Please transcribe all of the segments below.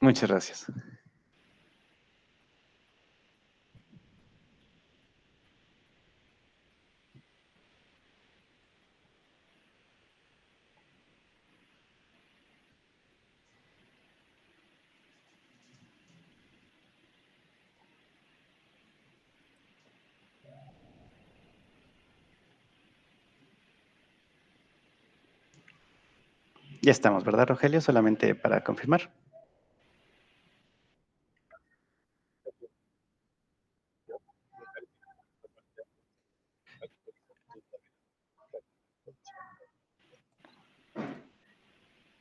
Muchas gracias. Ya estamos, ¿verdad, Rogelio? Solamente para confirmar.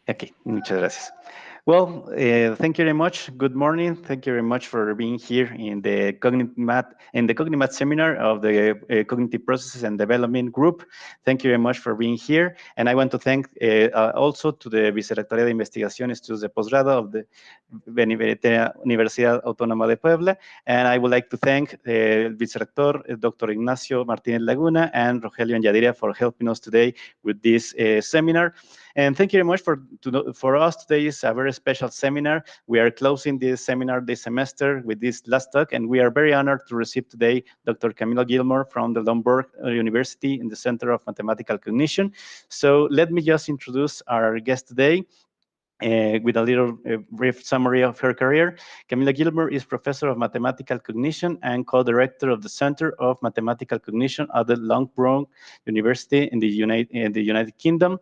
Okay, muchas gracias. Well, thank you very much. Good morning. Thank you very much for being here in the Cognimat seminar of the Cognitive Processes and Development Group. Thank you very much for being here. And I want to thank also to the Vicerrectoría de Investigación Estudios de Posgrado of the Benemérita Universidad Autónoma de Puebla. And I would like to thank the Vicerrector, Dr. Ignacio Martinez Laguna, and Rogelio Añadira for helping us today with this seminar. And thank you very much for us. Today is a very special seminar. We are closing this seminar this semester with this last talk, and we are very honored to receive today Dr. Camilo Gilmore from the Lombard University in the Center of Mathematical Cognition. So let me just introduce our guest today. With a little brief summary of her career, Camila Gilmore is Professor of Mathematical Cognition and co-director of the Center of Mathematical Cognition at the Loughborough University in the United Kingdom.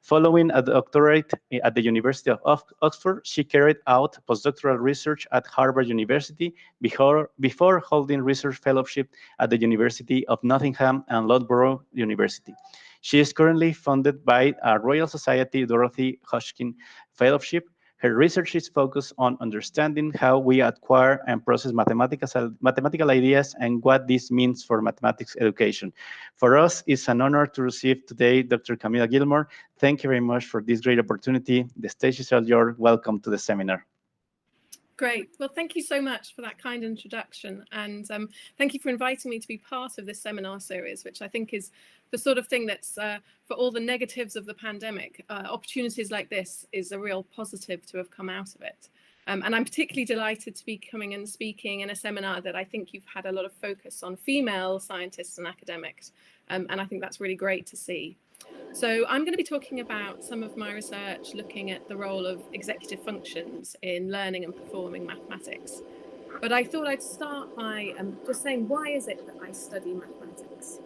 Following a doctorate at the University of Oxford, she carried out postdoctoral research at Harvard University before holding research fellowship at the University of Nottingham and Loughborough University. She is currently funded by a Royal Society Dorothy Hodgkin Fellowship. Her research is focused on understanding how we acquire and process mathematical ideas and what this means for mathematics education. For us, it's an honor to receive today Dr. Camila Gilmore. Thank you very much for this great opportunity. The stage is all yours. Welcome to the seminar. Great. Well, thank you so much for that kind introduction. And thank you for inviting me to be part of this seminar series, which I think is the sort of thing that's, for all the negatives of the pandemic, opportunities like this is a real positive to have come out of it. And I'm particularly delighted to be coming and speaking in a seminar that I think you've had a lot of focus on female scientists and academics. And I think that's really great to see. So I'm going to be talking about some of my research looking at the role of executive functions in learning and performing mathematics. But I thought I'd start by just saying, why is it that I study mathematics?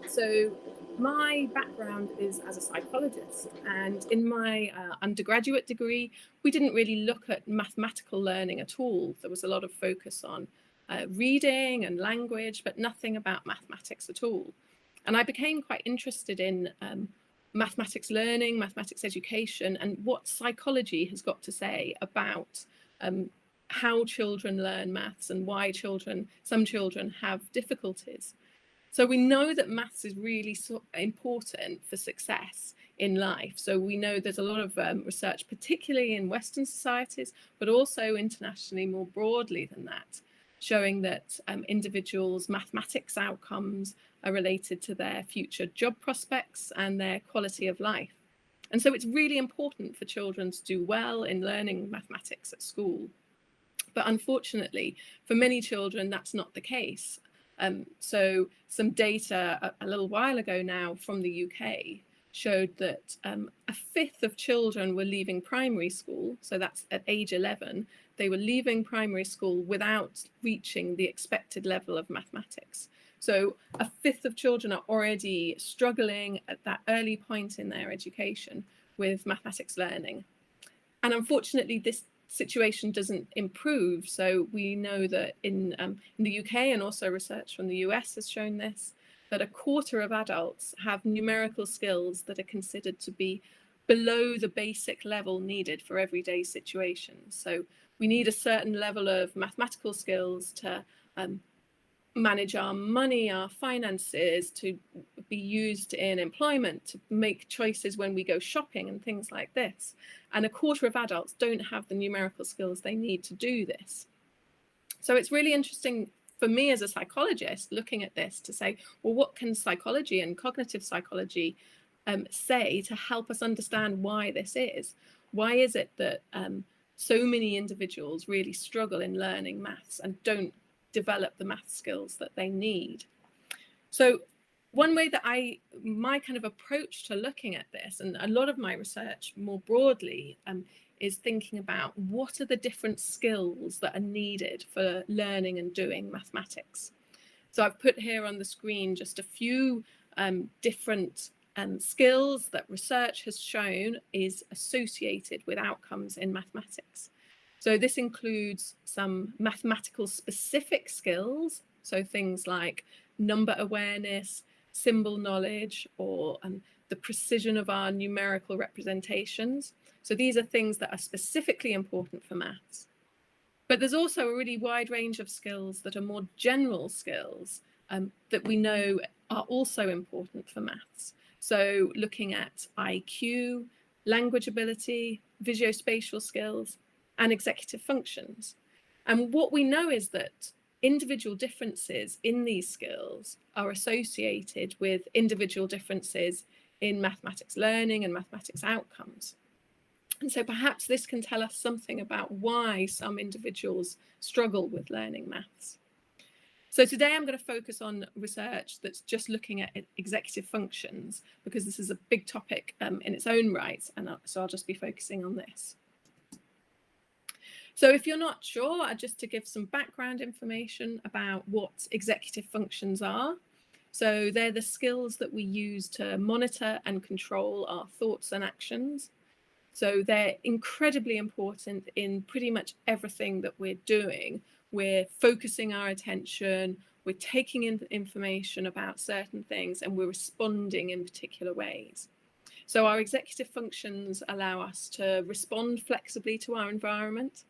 So my background is as a psychologist, and in my undergraduate degree, we didn't really look at mathematical learning at all. There was a lot of focus on reading and language, but nothing about mathematics at all. And I became quite interested in mathematics learning, mathematics education, and what psychology has got to say about how children learn maths and why some children have difficulties. So we know that maths is really important for success in life. So we know there's a lot of research, particularly in Western societies, but also internationally more broadly than that, showing that individuals' mathematics outcomes are related to their future job prospects and their quality of life. And so it's really important for children to do well in learning mathematics at school. But unfortunately, for many children, that's not the case. So some data a little while ago now from the UK showed that a fifth of children were leaving primary school. So that's at age 11. They were leaving primary school without reaching the expected level of mathematics. So a fifth of children are already struggling at that early point in their education with mathematics learning. And unfortunately, this situation doesn't improve. So we know that in the UK, and also research from the US has shown this, that a quarter of adults have numerical skills that are considered to be below the basic level needed for everyday situations. So we need a certain level of mathematical skills to manage our money, our finances, to be used in employment, to make choices when we go shopping and things like this. And a quarter of adults don't have the numerical skills they need to do this. So it's really interesting for me as a psychologist looking at this to say, well, what can psychology and cognitive psychology say to help us understand why this is? Why is it that so many individuals really struggle in learning maths and don't develop the math skills that they need. So one way that my kind of approach to looking at this, and a lot of my research more broadly, is thinking about what are the different skills that are needed for learning and doing mathematics. So I've put here on the screen just a few different skills that research has shown is associated with outcomes in mathematics. So this includes some mathematical specific skills, so things like number awareness, symbol knowledge, or the precision of our numerical representations. So these are things that are specifically important for maths. But there's also a really wide range of skills that are more general skills that we know are also important for maths. So looking at IQ, language ability, visuospatial skills, and executive functions. And what we know is that individual differences in these skills are associated with individual differences in mathematics learning and mathematics outcomes. And so perhaps this can tell us something about why some individuals struggle with learning maths. So today I'm going to focus on research that's just looking at executive functions, because this is a big topic in its own right, and so I'll just be focusing on this. So if you're not sure, just to give some background information about what executive functions are. So they're the skills that we use to monitor and control our thoughts and actions. So they're incredibly important in pretty much everything that we're doing. We're focusing our attention, we're taking in information about certain things, and we're responding in particular ways. So our executive functions allow us to respond flexibly to our environment,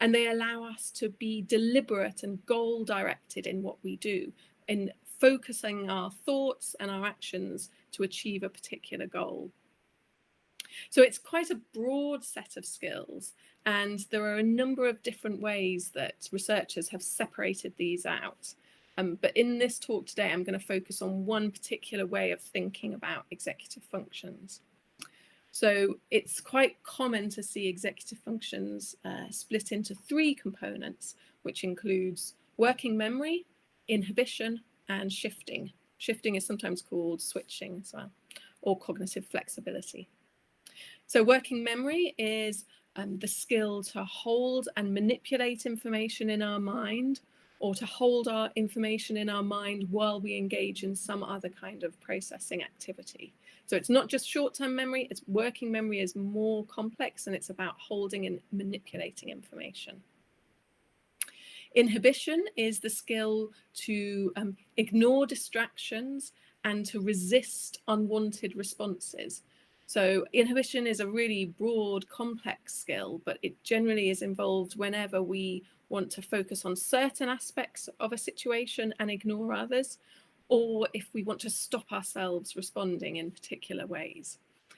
and they allow us to be deliberate and goal-directed in what we do, in focusing our thoughts and our actions to achieve a particular goal. So it's quite a broad set of skills, and there are a number of different ways that researchers have separated these out. But in this talk today, I'm going to focus on one particular way of thinking about executive functions. So it's quite common to see executive functions split into three components, which includes working memory, inhibition, and shifting. Shifting is sometimes called switching as well, or cognitive flexibility. So working memory is the skill to hold and manipulate information in our mind, or to hold our information in our mind while we engage in some other kind of processing activity. So it's not just short-term memory, it's working memory is more complex, and it's about holding and manipulating information. Inhibition is the skill to ignore distractions and to resist unwanted responses. So inhibition is a really broad, complex skill, but it generally is involved whenever we want to focus on certain aspects of a situation and ignore others, or if we want to stop ourselves responding in particular ways.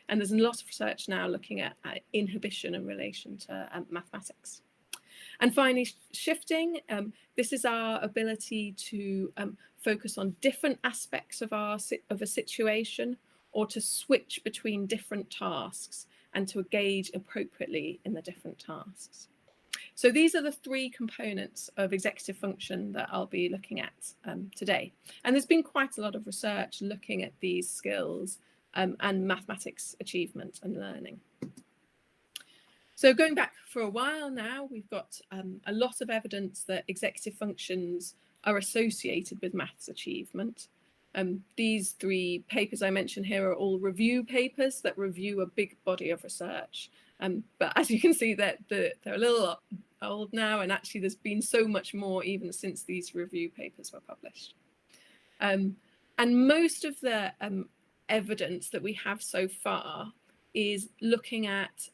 And there's a lot of research now looking at inhibition in relation to mathematics. And finally, shifting. This is our ability to focus on different aspects of a situation, or to switch between different tasks and to engage appropriately in the different tasks. So these are the three components of executive function that I'll be looking at today. And there's been quite a lot of research looking at these skills and mathematics achievement and learning. So going back for a while now, we've got a lot of evidence that executive functions are associated with maths achievement. These three papers I mentioned here are all review papers that review a big body of research. But as you can see, they're a little old now, and actually there's been so much more even since these review papers were published. And most of the evidence that we have so far is looking at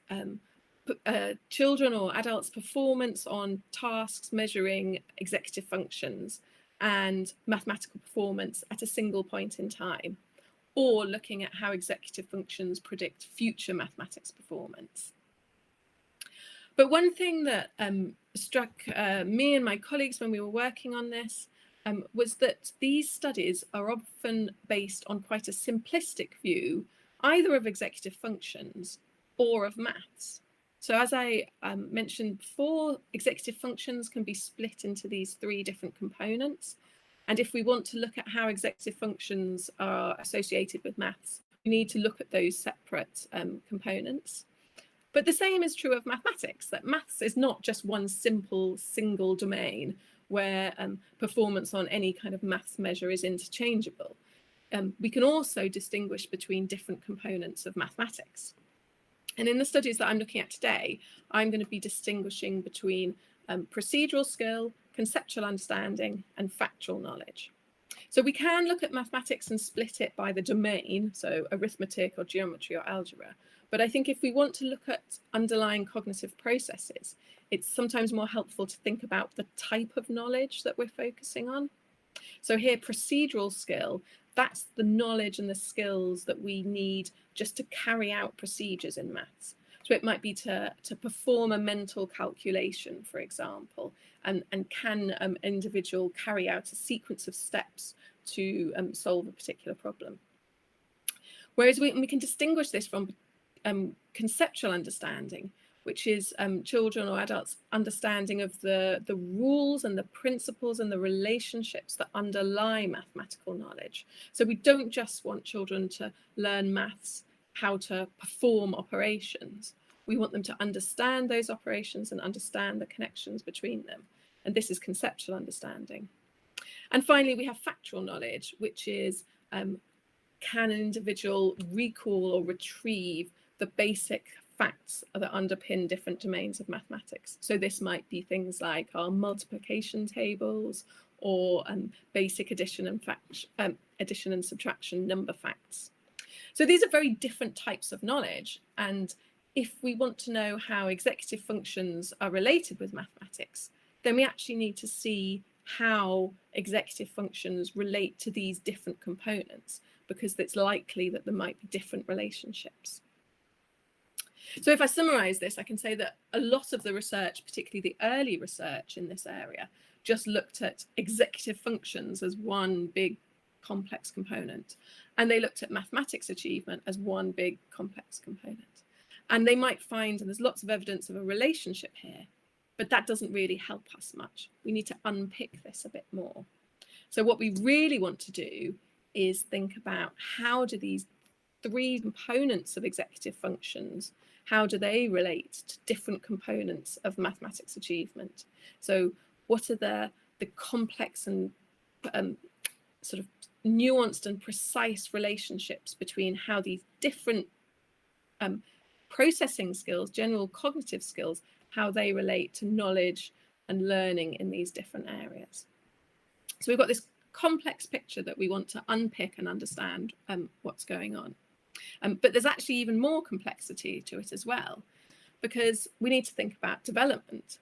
children or adults' performance on tasks measuring executive functions and mathematical performance at a single point in time, or looking at how executive functions predict future mathematics performance. But one thing that struck me and my colleagues when we were working on this was that these studies are often based on quite a simplistic view, either of executive functions or of maths. So as I mentioned before, executive functions can be split into these 3 different components. And if we want to look at how executive functions are associated with maths, we need to look at those separate components. But the same is true of mathematics, that maths is not just one simple single domain where performance on any kind of maths measure is interchangeable. We can also distinguish between different components of mathematics. And in the studies that I'm looking at today, I'm going to be distinguishing between procedural skill, conceptual understanding, and factual knowledge. So we can look at mathematics and split it by the domain, so arithmetic or geometry or algebra. But I think if we want to look at underlying cognitive processes, it's sometimes more helpful to think about the type of knowledge that we're focusing on. So here, procedural skill, that's the knowledge and the skills that we need just to carry out procedures in maths. So it might be to perform a mental calculation, for example, and can an individual carry out a sequence of steps to solve a particular problem. Whereas we can distinguish this from conceptual understanding, which is children or adults' understanding of the rules and the principles and the relationships that underlie mathematical knowledge. So we don't just want children to learn maths, how to perform operations. We want them to understand those operations and understand the connections between them. And this is conceptual understanding. And finally, we have factual knowledge, which is can an individual recall or retrieve the basic facts that underpin different domains of mathematics. So this might be things like our multiplication tables or basic addition and subtraction number facts. So these are very different types of knowledge. And if we want to know how executive functions are related with mathematics, then we actually need to see how executive functions relate to these different components, because it's likely that there might be different relationships. So if I summarize this, I can say that a lot of the research, particularly the early research in this area, just looked at executive functions as one big complex component. And they looked at mathematics achievement as one big complex component. And they might find, and there's lots of evidence of a relationship here, but that doesn't really help us much. We need to unpick this a bit more. So what we really want to do is think about how do these 3 components of executive functions, how do they relate to different components of mathematics achievement? So what are the complex and sort of nuanced and precise relationships between how these different processing skills, general cognitive skills, how they relate to knowledge and learning in these different areas? So we've got this complex picture that we want to unpick and understand what's going on. But there's actually even more complexity to it as well, because we need to think about development.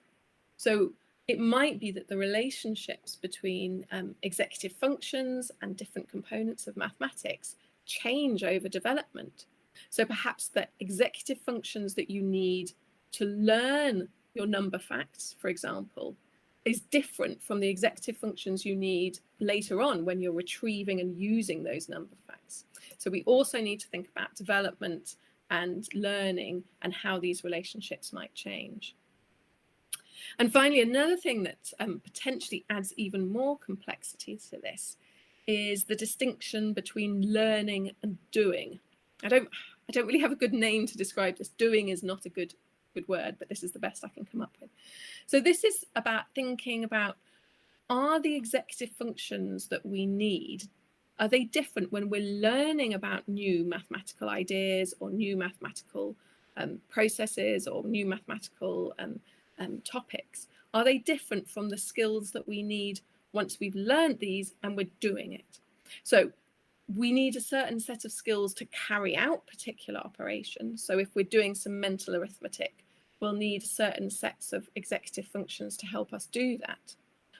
So it might be that the relationships between executive functions and different components of mathematics change over development. So perhaps the executive functions that you need to learn your number facts, for example, is different from the executive functions you need later on when you're retrieving and using those number facts. So we also need to think about development and learning and how these relationships might change. And finally, another thing that potentially adds even more complexity to this is the distinction between learning and doing. I don't really have a good name to describe this. Doing is not a good word, but this is the best I can come up with. So this is about thinking about, are the executive functions that we need, are they different when we're learning about new mathematical ideas or new mathematical processes or new mathematical topics? Are they different from the skills that we need once we've learned these and we're doing it? So we need a certain set of skills to carry out particular operations. So if we're doing some mental arithmetic, we'll need certain sets of executive functions to help us do that.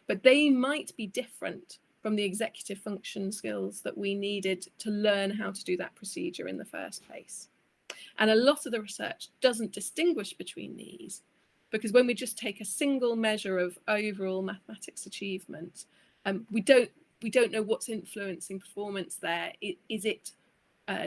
But they might be different from the executive function skills that we needed to learn how to do that procedure in the first place. And a lot of the research doesn't distinguish between these, because when we just take a single measure of overall mathematics achievement, we don't know what's influencing performance there. Is it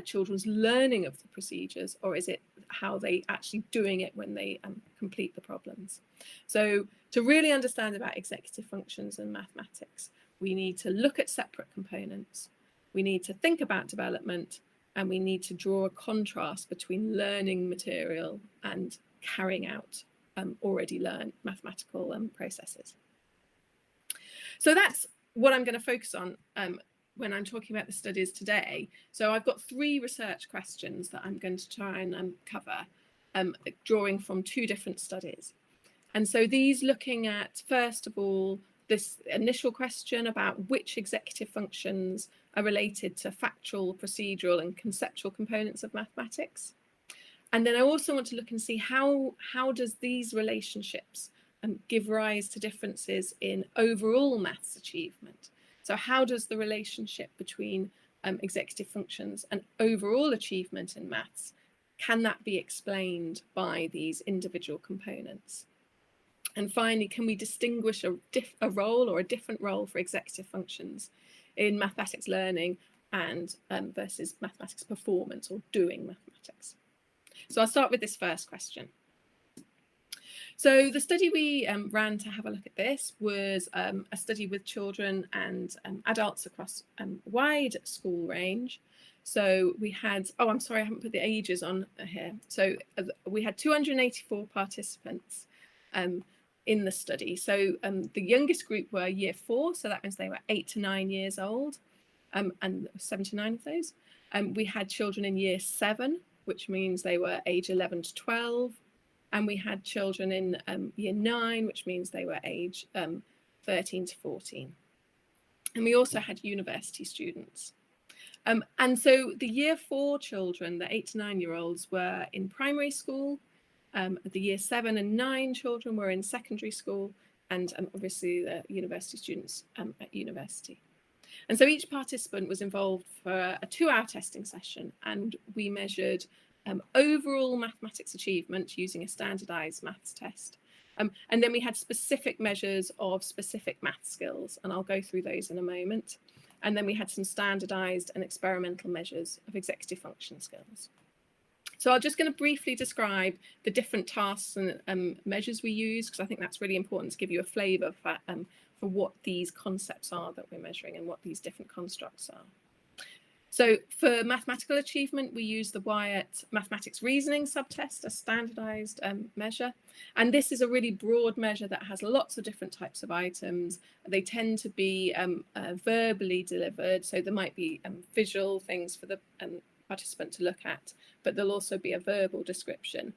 children's learning of the procedures, or is it how they actually doing it when they complete the problems. So to really understand about executive functions and mathematics, we need to look at separate components, we need to think about development, and we need to draw a contrast between learning material and carrying out already learned mathematical processes. So that's what I'm going to focus on when I'm talking about the studies today. So I've got 3 research questions that I'm going to try and cover, drawing from 2 different studies. And so these looking at, first of all, this initial question about which executive functions are related to factual, procedural, and conceptual components of mathematics. And then I also want to look and see how does these relationships give rise to differences in overall maths achievement. So how does the relationship between executive functions and overall achievement in maths, can that be explained by these individual components? And finally, can we distinguish a role or a different role for executive functions in mathematics learning and versus mathematics performance or doing mathematics? So I'll start with this first question. So the study we ran to have a look at this was a study with children and adults across a wide school range. So we had, oh, I'm sorry, I haven't put the ages on here. So we had 284 participants in the study. So the youngest group were year 4, so that means they were 8 to 9 years old, and 79 of those. We had children in year 7, which means they were age 11 to 12. And we had children in year 9, which means they were age 13 to 14. And we also had university students. And so the year 4 children, the 8 to 9-year-olds, were in primary school. The year 7 and 9 children were in secondary school, and obviously the university students at university. And so each participant was involved for a 2-hour testing session, and we measured overall mathematics achievement using a standardized maths test. And then we had specific measures of specific math skills, and I'll go through those in a moment. And then we had some standardized and experimental measures of executive function skills. So I'm just going to briefly describe the different tasks and measures we use, because I think that's really important to give you a flavor for what these concepts are that we're measuring and what these different constructs are. So for mathematical achievement, we use the Wyatt Mathematics Reasoning subtest, a standardized measure. And this is a really broad measure that has lots of different types of items. They tend to be verbally delivered. So there might be visual things for the participant to look at, but there'll also be a verbal description.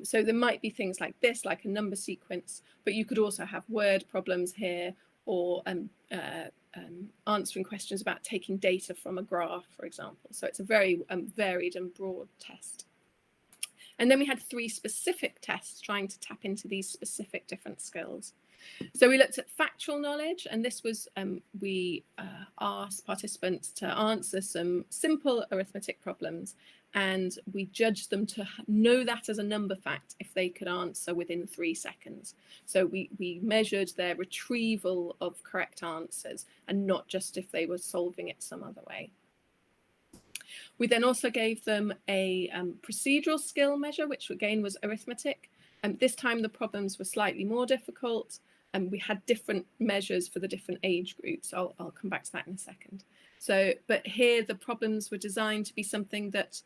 So there might be things like this, like a number sequence, but you could also have word problems here, or answering questions about taking data from a graph, for example. So it's a very varied and broad test. And then we had 3 specific tests trying to tap into these specific different skills. So we looked at factual knowledge, and this was, we asked participants to answer some simple arithmetic problems, and we judged them to know that as a number fact if they could answer within 3 seconds. So we measured their retrieval of correct answers, and not just if they were solving it some other way. We then also gave them a procedural skill measure, which again was arithmetic. This time the problems were slightly more difficult, and we had different measures for the different age groups. I'll come back to that in a second. So, but here the problems were designed to be something that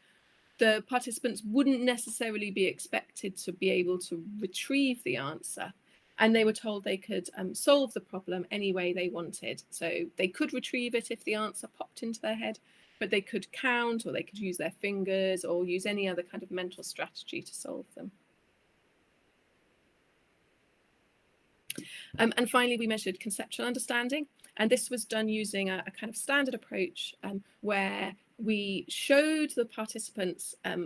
the participants wouldn't necessarily be expected to be able to retrieve the answer. And they were told they could solve the problem any way they wanted. So they could retrieve it if the answer popped into their head, but they could count, or they could use their fingers, or use any other kind of mental strategy to solve them. And finally, we measured conceptual understanding. And this was done using a kind of standard approach where we showed the participants a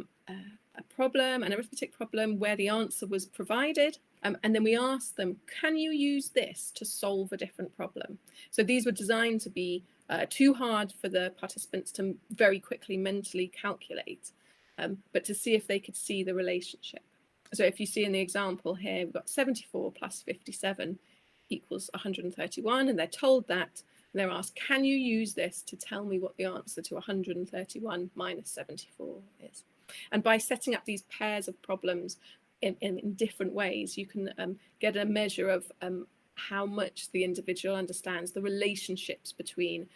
problem, an arithmetic problem, where the answer was provided. And then we asked them, can you use this to solve a different problem? So these were designed to be too hard for the participants to very quickly mentally calculate, but to see if they could see the relationship. So if you see in the example here, we've got 74 plus 57 equals 131, and they're told that, and they're asked, can you use this to tell me what the answer to 131 minus 74 is? And by setting up these pairs of problems in different ways, you can get a measure of how much the individual understands the relationships between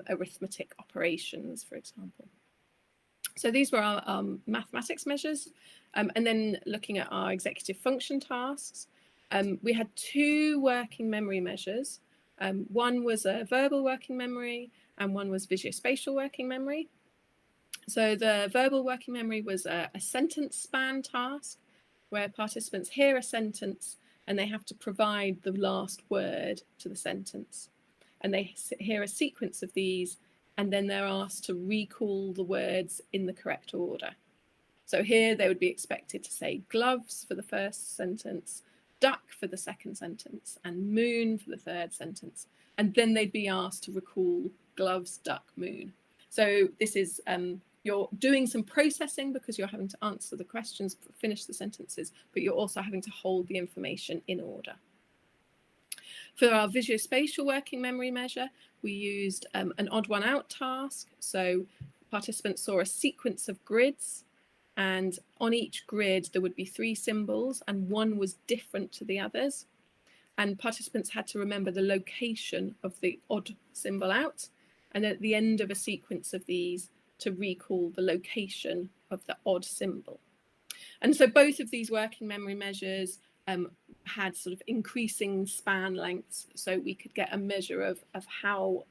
arithmetic operations, for example. So these were our mathematics measures. And then looking at our executive function tasks, we had 2 working memory measures. One was a verbal working memory and one was visuospatial working memory. So the verbal working memory was a sentence span task where participants hear a sentence and they have to provide the last word to the sentence. And they hear a sequence of these and then they're asked to recall the words in the correct order. So here they would be expected to say gloves for the first sentence, duck for the second sentence, and moon for the third sentence. And then they'd be asked to recall gloves, duck, moon. So this is, you're doing some processing because you're having to answer the questions, finish the sentences, but you're also having to hold the information in order. For our visuospatial working memory measure, we used an odd one out task. So participants saw a sequence of grids, and on each grid there would be 3 symbols and one was different to the others. And participants had to remember the location of the odd symbol out, and at the end of a sequence of these to recall the location of the odd symbol. And so both of these working memory measures had sort of increasing span lengths, so we could get a measure of how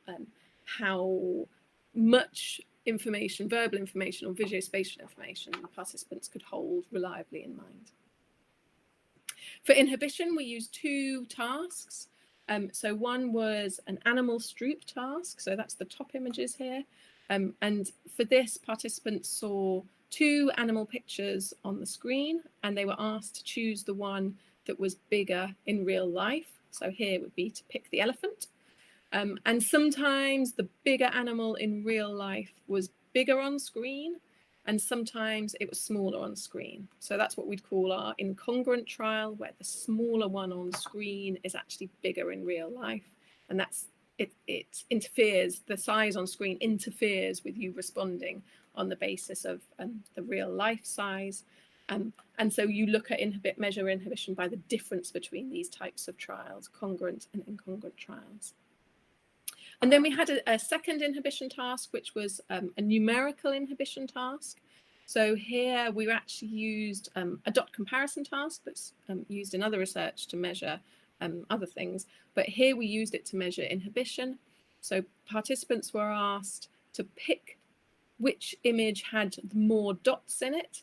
much information, verbal information or visuospatial information, the participants could hold reliably in mind. For inhibition, we used 2 tasks. So one was an animal Stroop task, so that's the top images here. And for this, participants saw 2 animal pictures on the screen, and they were asked to choose the one that was bigger in real life. So here would be to pick the elephant. And sometimes the bigger animal in real life was bigger on screen, and sometimes it was smaller on screen. So that's what we'd call our incongruent trial, where the smaller one on screen is actually bigger in real life. And that's it interferes, the size on screen interferes with you responding on the basis of the real life size. And so you look at measure inhibition by the difference between these types of trials, congruent and incongruent trials. And then we had a second inhibition task, which was a numerical inhibition task. So here we actually used a dot comparison task that's used in other research to measure other things. But here we used it to measure inhibition. So participants were asked to pick which image had more dots in it.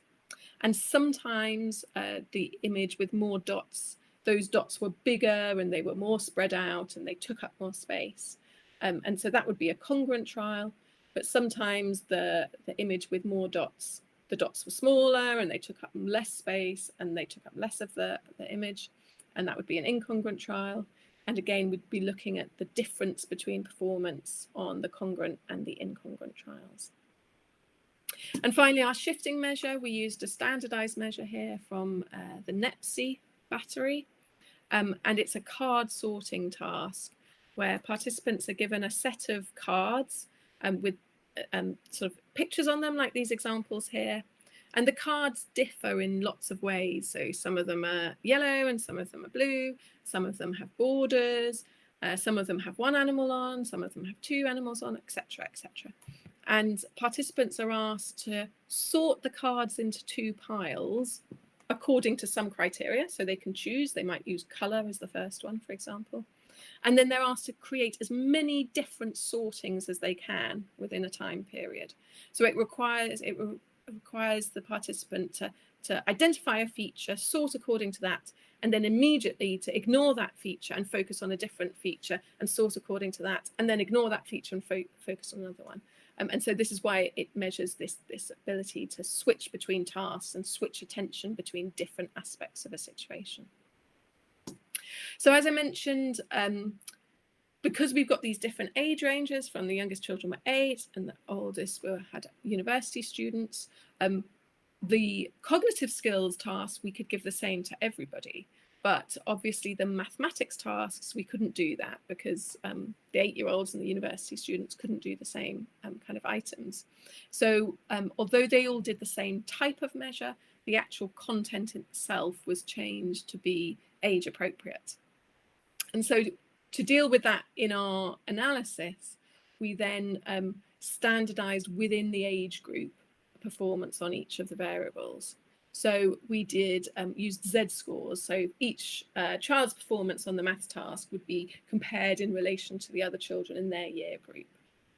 And sometimes the image with more dots, those dots were bigger and they were more spread out and they took up more space. And so that would be a congruent trial, but sometimes the image with more dots, the dots were smaller and they took up less space and they took up less of the image, and that would be an incongruent trial. And again, we'd be looking at the difference between performance on the congruent and the incongruent trials. And finally, our shifting measure, we used a standardized measure here from the NEPSI battery, and it's a card sorting task, where participants are given a set of cards with sort of pictures on them, like these examples here. And the cards differ in lots of ways. So some of them are yellow and some of them are blue. Some of them have borders. Some of them have 1 animal on. Some of them have 2 animals on, etc., etc. And participants are asked to sort the cards into 2 piles according to some criteria. So they can choose. They might use color as the first one, for example. And then they're asked to create as many different sortings as they can within a time period. So it requires the participant to identify a feature, sort according to that, and then immediately to ignore that feature and focus on a different feature and sort according to that, and then ignore that feature and focus on another one. And so this is why it measures this ability to switch between tasks and switch attention between different aspects of a situation. So as I mentioned, because we've got these different age ranges, from the youngest children were 8 and the oldest had university students, the cognitive skills task we could give the same to everybody. But obviously the mathematics tasks, we couldn't do that because the 8-year-olds and the university students couldn't do the same kind of items. So although they all did the same type of measure, the actual content itself was changed to be age appropriate. And so to deal with that in our analysis, we then standardized within the age group performance on each of the variables. So we did use Z scores. So each child's performance on the maths task would be compared in relation to the other children in their year group.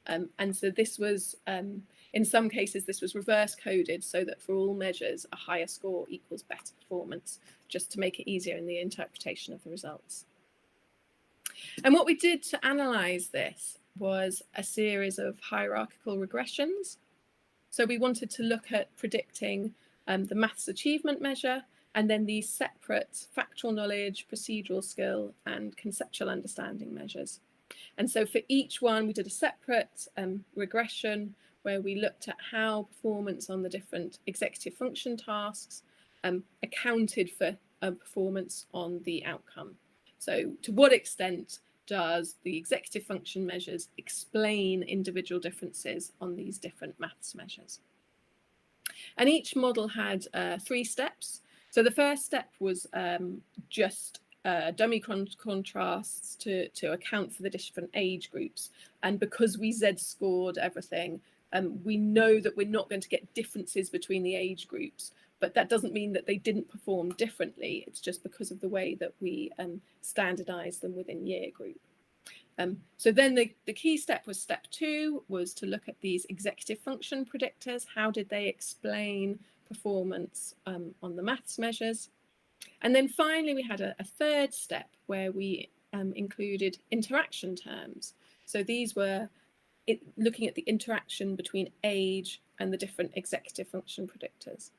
And so this was, in some cases, this was reverse coded so that for all measures, a higher score equals better performance, just to make it easier in the interpretation of the results. And what we did to analyze this was a series of hierarchical regressions. So we wanted to look at predicting the maths achievement measure, and then these separate factual knowledge, procedural skill, and conceptual understanding measures. And so for each one, we did a separate regression where we looked at how performance on the different executive function tasks accounted for performance on the outcome. So to what extent does the executive function measures explain individual differences on these different maths measures? And each model had 3 steps. So the first step was just dummy contrasts to account for the different age groups. And because we Z-scored everything, we know that we're not going to get differences between the age groups, but that doesn't mean that they didn't perform differently. It's just because of the way that we standardized them within year group. So then the key step was step 2, was to look at these executive function predictors. How did they explain performance on the maths measures? And then finally, we had a third step where we included interaction terms. So these were looking at the interaction between age and the different executive function predictors.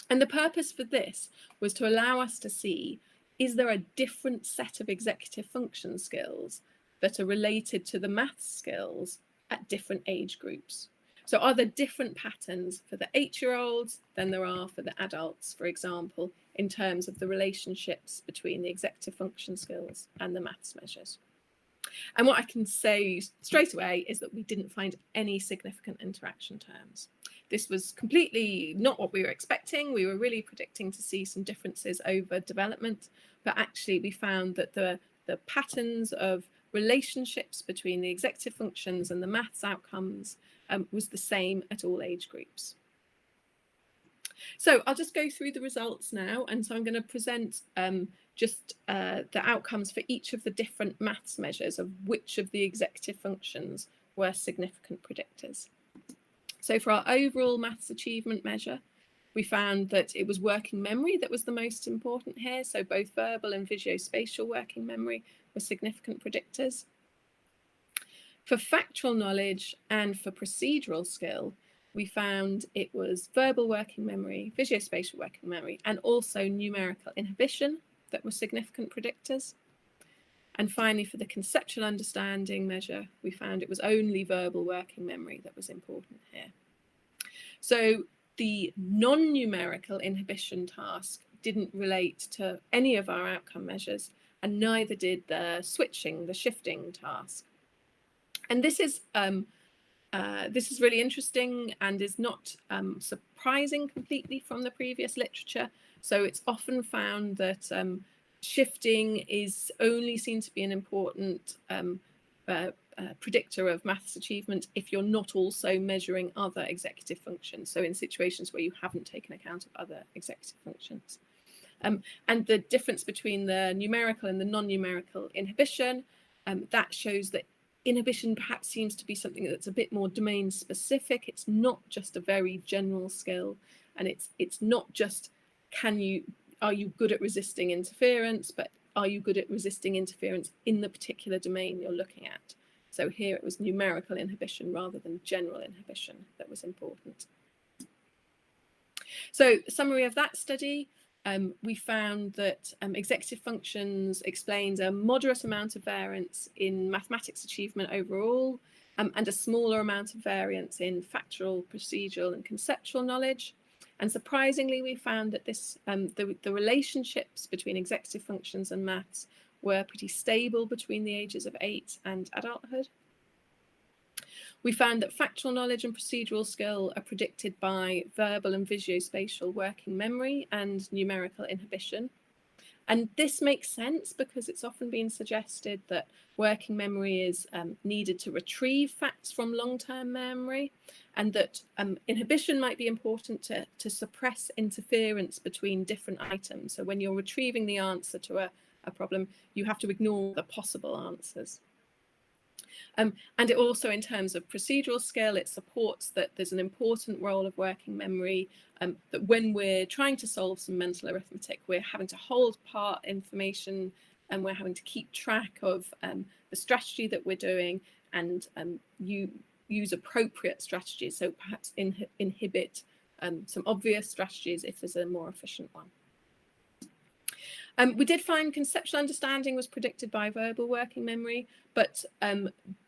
And the purpose for this was to allow us to see, is there a different set of executive function skills that are related to the maths skills at different age groups? So are there different patterns for the 8-year-olds than there are for the adults, for example, in terms of the relationships between the executive function skills and the maths measures? And what I can say straight away is that we didn't find any significant interaction terms. This was completely not what we were expecting. We were really predicting to see some differences over development, but actually we found that the patterns of relationships between the executive functions and the maths outcomes was the same at all age groups. So I'll just go through the results now. And so I'm going to present just the outcomes for each of the different maths measures of which of the executive functions were significant predictors. So for our overall maths achievement measure, we found that it was working memory that was the most important here. So both verbal and visuospatial working memory were significant predictors. For factual knowledge and for procedural skill, we found it was verbal working memory, visuospatial working memory, and also numerical inhibition that were significant predictors. And finally, for the conceptual understanding measure, we found it was only verbal working memory that was important here. So the non-numerical inhibition task didn't relate to any of our outcome measures, and neither did the switching, the shifting task. And this is really interesting and is not surprising completely from the previous literature. So it's often found that shifting is only seen to be an important predictor of maths achievement if you're not also measuring other executive functions. So in situations where you haven't taken account of other executive functions. And the difference between the numerical and the non-numerical inhibition, that shows that inhibition perhaps seems to be something that's a bit more domain specific. It's not just a very general skill, and it's not just are you good at resisting interference, but are you good at resisting interference in the particular domain you're looking at? So here it was numerical inhibition rather than general inhibition that was important. So summary of that study, we found that executive functions explained a moderate amount of variance in mathematics achievement overall, and a smaller amount of variance in factual, procedural, and conceptual knowledge. And surprisingly, we found that the relationships between executive functions and maths were pretty stable between the ages of 8 and adulthood. We found that factual knowledge and procedural skill are predicted by verbal and visuospatial working memory and numerical inhibition. And this makes sense because it's often been suggested that working memory is needed to retrieve facts from long-term memory, and that inhibition might be important to suppress interference between different items. So when you're retrieving the answer to a problem, you have to ignore the possible answers. And it also, in terms of procedural skill, it supports that there's an important role of working memory, that when we're trying to solve some mental arithmetic, we're having to hold part information and we're having to keep track of the strategy that we're doing, and you use appropriate strategies. So perhaps inhibit some obvious strategies if there's a more efficient one. We did find conceptual understanding was predicted by verbal working memory, but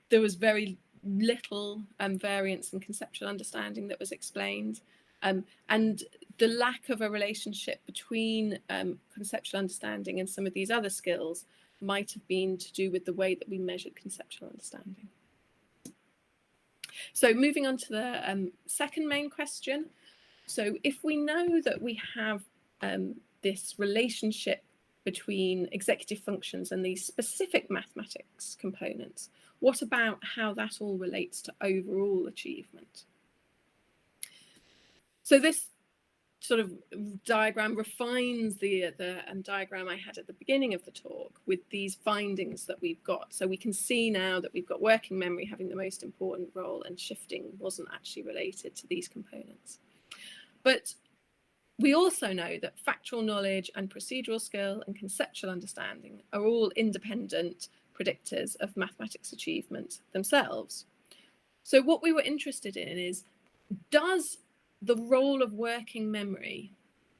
there was very little variance in conceptual understanding that was explained. And the lack of a relationship between conceptual understanding and some of these other skills might have been to do with the way that we measured conceptual understanding. So moving on to the second main question. So if we know that we have this relationship between executive functions and these specific mathematics components, what about how that all relates to overall achievement? So this sort of diagram refines the diagram I had at the beginning of the talk with these findings that we've got. So we can see now that we've got working memory having the most important role, and shifting wasn't actually related to these components. But we also know that factual knowledge and procedural skill and conceptual understanding are all independent predictors of mathematics achievement themselves. So what we were interested in is, does the role of working memory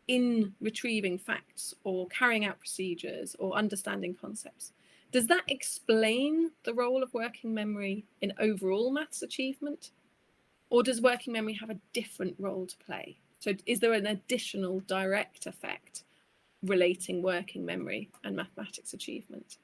in retrieving facts or carrying out procedures or understanding concepts, does that explain the role of working memory in overall maths achievement? Or does working memory have a different role to play? So is there an additional direct effect relating working memory and mathematics achievement?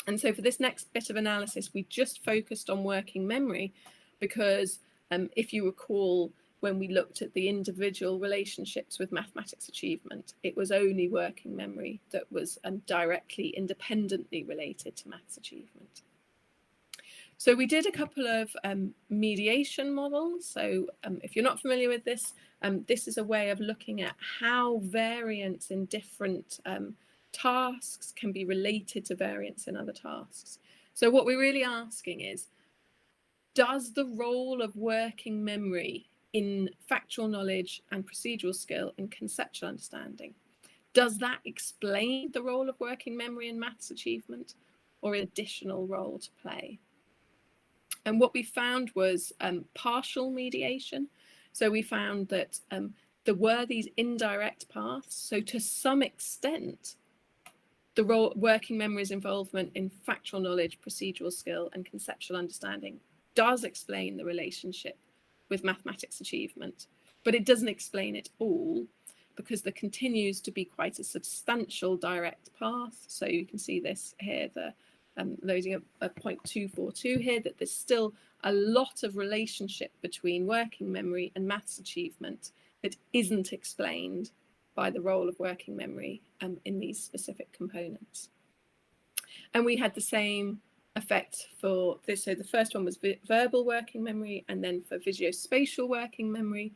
And so for this next bit of analysis, we just focused on working memory because if you recall, when we looked at the individual relationships with mathematics achievement, it was only working memory that was directly, independently related to maths achievement. So we did a couple of mediation models. So if you're not familiar with this, this is a way of looking at how variance in different tasks can be related to variance in other tasks. So what we're really asking is, does the role of working memory in factual knowledge and procedural skill and conceptual understanding, does that explain the role of working memory in maths achievement, or an additional role to play? And what we found was partial mediation. So we found that there were these indirect paths. So to some extent, the role working memory's involvement in factual knowledge, procedural skill, and conceptual understanding does explain the relationship with mathematics achievement, but it doesn't explain it all, because there continues to be quite a substantial direct path. So you can see this here, the loading up at 0.242 here, that there's still a lot of relationship between working memory and maths achievement that isn't explained by the role of working memory in these specific components. And we had the same effect for this. So the first one was verbal working memory, and then for visuospatial working memory.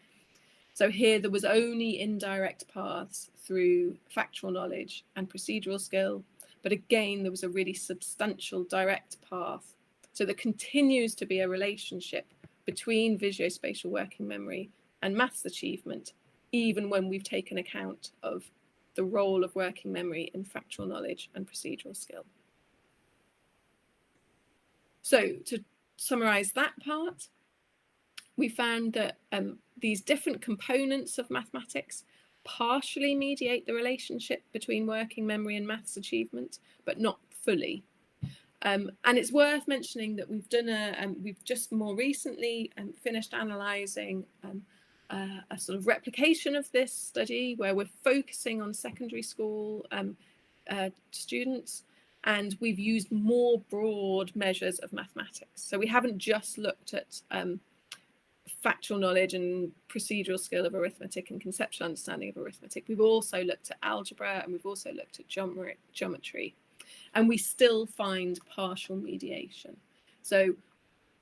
So here there was only indirect paths through factual knowledge and procedural skill, but again there was a really substantial direct path. So there continues to be a relationship between visuospatial working memory and maths achievement, even when we've taken account of the role of working memory in factual knowledge and procedural skill. So to summarize that part, we found that these different components of mathematics partially mediate the relationship between working memory and maths achievement, but not fully. And it's worth mentioning that we've done we've just more recently finished analysing a sort of replication of this study where we're focusing on secondary school students, and we've used more broad measures of mathematics. So we haven't just looked at factual knowledge and procedural skill of arithmetic and conceptual understanding of arithmetic. We've also looked at algebra, and we've also looked at geometry, and we still find partial mediation. So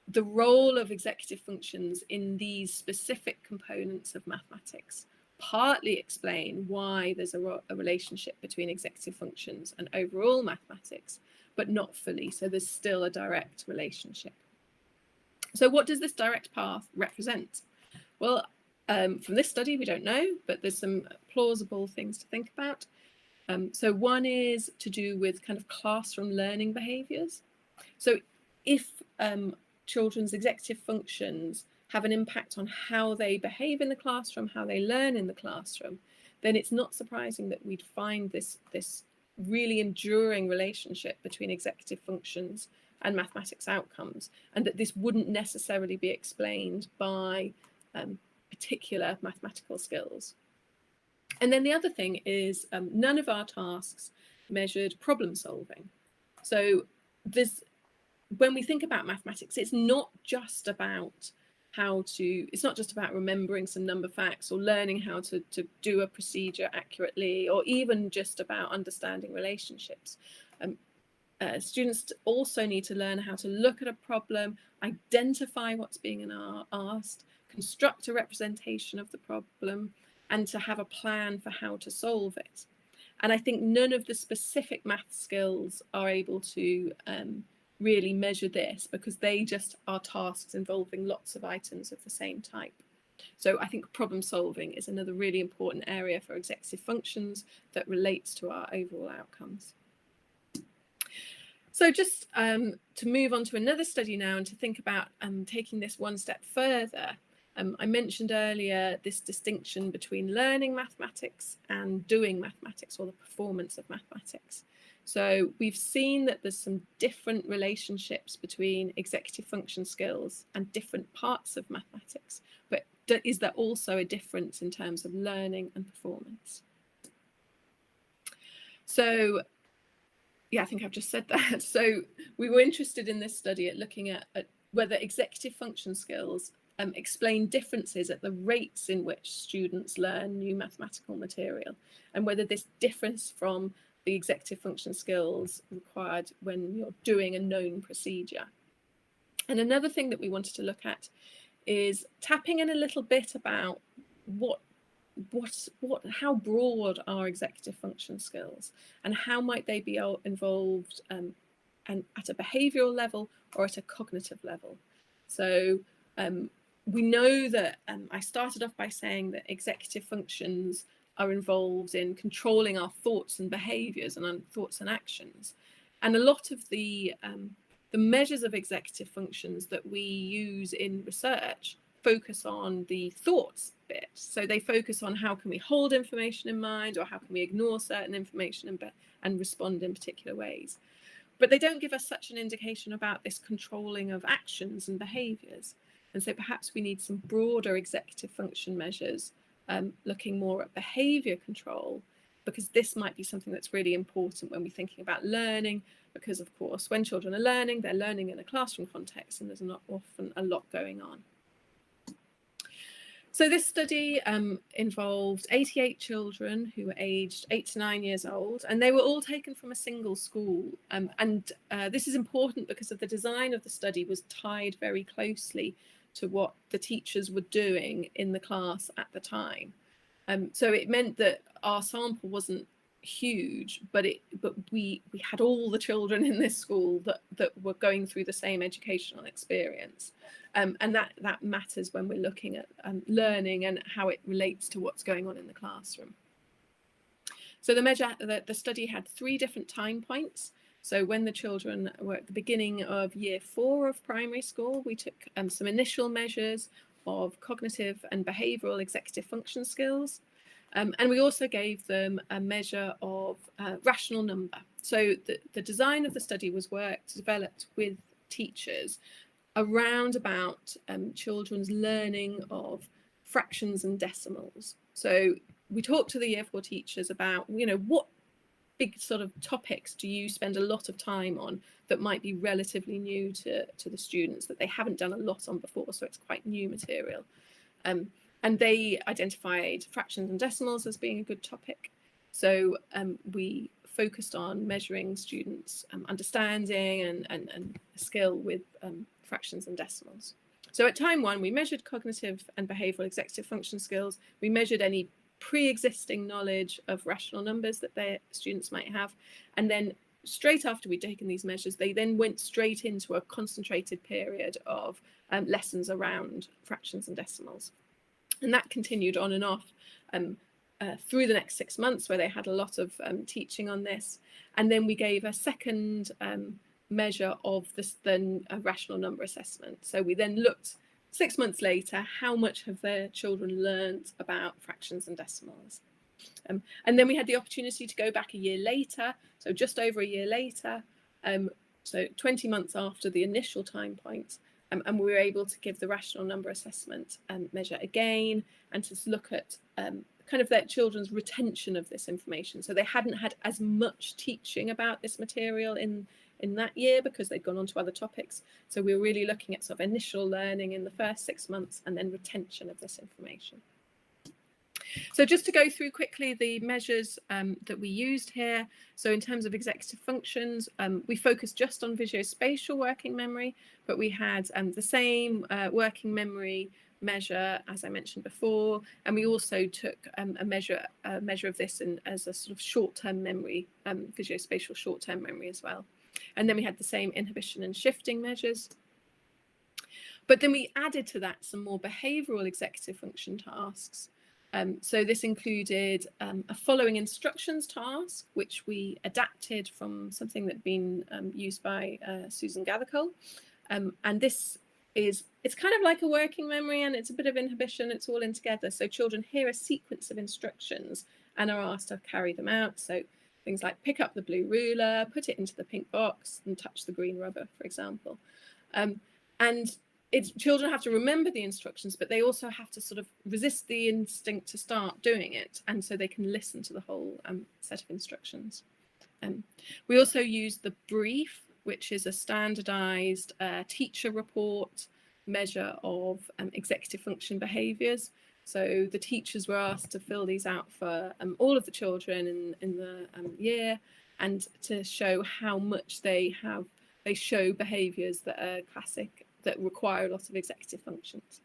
the role of executive functions in these specific components of mathematics partly explain why there's a relationship between executive functions and overall mathematics, but not fully. So there's still a direct relationship. So what does this direct path represent? Well, from this study, we don't know, but there's some plausible things to think about. So one is to do with kind of classroom learning behaviours. So if children's executive functions have an impact on how they behave in the classroom, how they learn in the classroom, then it's not surprising that we'd find this really enduring relationship between executive functions and mathematics outcomes, and that this wouldn't necessarily be explained by particular mathematical skills. And then the other thing is none of our tasks measured problem solving. So when we think about mathematics, it's not just about it's not just about remembering some number facts or learning how to do a procedure accurately, or even just about understanding relationships. Students also need to learn how to look at a problem, identify what's being asked, construct a representation of the problem, and to have a plan for how to solve it. And I think none of the specific math skills are able to really measure this, because they just are tasks involving lots of items of the same type. So I think problem solving is another really important area for executive functions that relates to our overall outcomes. So just to move on to another study now, and to think about taking this one step further, I mentioned earlier this distinction between learning mathematics and doing mathematics, or the performance of mathematics. So we've seen that there's some different relationships between executive function skills and different parts of mathematics, but is there also a difference in terms of learning and performance? So yeah, I think I've just said that. So we were interested in this study at looking at whether executive function skills explain differences at the rates in which students learn new mathematical material, and whether this differs from the executive function skills required when you're doing a known procedure. And another thing that we wanted to look at is tapping in a little bit about how broad are executive function skills, and how might they be involved and at a behavioural level or at a cognitive level. So we know that I started off by saying that executive functions are involved in controlling our thoughts and behaviours and thoughts and actions. And a lot of the measures of executive functions that we use in research focus on the thoughts bit. So they focus on how can we hold information in mind, or how can we ignore certain information and respond in particular ways. But they don't give us such an indication about this controlling of actions and behaviours. And so perhaps we need some broader executive function measures looking more at behaviour control, because this might be something that's really important when we're thinking about learning, because of course when children are learning, they're learning in a classroom context, and there's not often a lot going on. So this study involved 88 children who were aged 8 to 9 years old, and they were all taken from a single school. This is important because of the design of the study was tied very closely to what the teachers were doing in the class at the time. So it meant that our sample wasn't huge, but we had all the children in this school that were going through the same educational experience. And that matters when we're looking at learning and how it relates to what's going on in the classroom. So the study had 3 different time points. So when the children were at the beginning of year 4 of primary school, we took some initial measures of cognitive and behavioural executive function skills. And we also gave them a measure of rational number. So the design of the study was developed with teachers around about children's learning of fractions and decimals. So we talked to the Year 4 teachers about, what big sort of topics do you spend a lot of time on that might be relatively new to the students, that they haven't done a lot on before, so it's quite new material. And they identified fractions and decimals as being a good topic. So we focused on measuring students' understanding and skill with fractions and decimals. So at time 1, we measured cognitive and behavioural executive function skills. We measured any pre-existing knowledge of rational numbers that their students might have. And then straight after we'd taken these measures, they then went straight into a concentrated period of lessons around fractions and decimals. And that continued on and off through the next 6 months, where they had a lot of teaching on this. And then we gave a second measure of the rational number assessment. So we then looked 6 months later, how much have their children learnt about fractions and decimals? And then we had the opportunity to go back a year later, so just over a year later, so 20 months after the initial time point, and we were able to give the rational number assessment measure again, and to look at kind of their children's retention of this information. So they hadn't had as much teaching about this material in that year because they'd gone on to other topics. So we were really looking at sort of initial learning in the first 6 months and then retention of this information. So just to go through quickly the measures that we used here. So in terms of executive functions, we focused just on visuospatial working memory, but we had the same working memory measure as I mentioned before, and we also took a measure of this as a sort of short-term memory, visuospatial short-term memory as well. And then we had the same inhibition and shifting measures. But then we added to that some more behavioural executive function tasks. So this included a following instructions task, which we adapted from something that had been used by Susan Gathercole. And this it's kind of like a working memory, and it's a bit of inhibition, it's all in together. So children hear a sequence of instructions and are asked to carry them out. So things like pick up the blue ruler, put it into the pink box, and touch the green rubber, for example. And children have to remember the instructions, but they also have to sort of resist the instinct to start doing it, and so they can listen to the whole set of instructions. We also used the brief, which is a standardized teacher report measure of executive function behaviours. So the teachers were asked to fill these out for all of the children in the year, and to show how much they show behaviours that are classic, that require a lot of executive functions.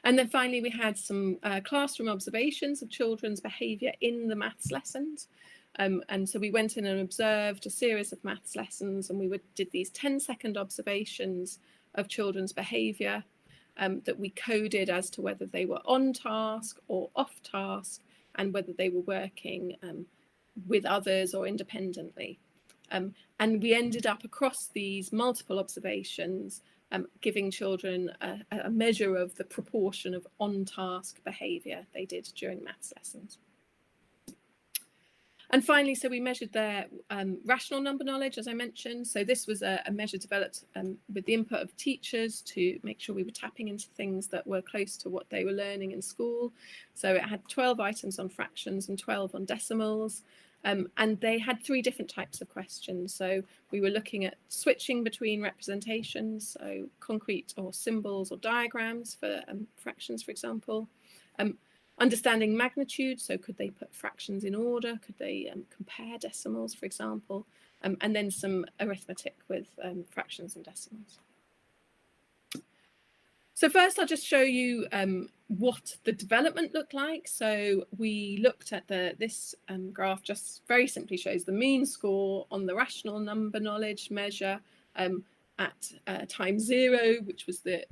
And then finally, we had some classroom observations of children's behaviour in the maths lessons. And so we went in and observed a series of maths lessons, and we did these 10-second observations of children's behaviour that we coded as to whether they were on task or off task, and whether they were working with others or independently. And we ended up across these multiple observations giving children a measure of the proportion of on-task behaviour they did during maths lessons. And finally, so we measured their rational number knowledge, as I mentioned. So this was a measure developed with the input of teachers to make sure we were tapping into things that were close to what they were learning in school. So it had 12 items on fractions and 12 on decimals. And they had 3 different types of questions. So we were looking at switching between representations, so concrete or symbols or diagrams for fractions, for example. Understanding magnitude, so could they put fractions in order? Could they compare decimals, for example? And then some arithmetic with fractions and decimals. So first, I'll just show you what the development looked like. So we looked at this graph, just very simply shows the mean score on the rational number knowledge measure at time 0, which was the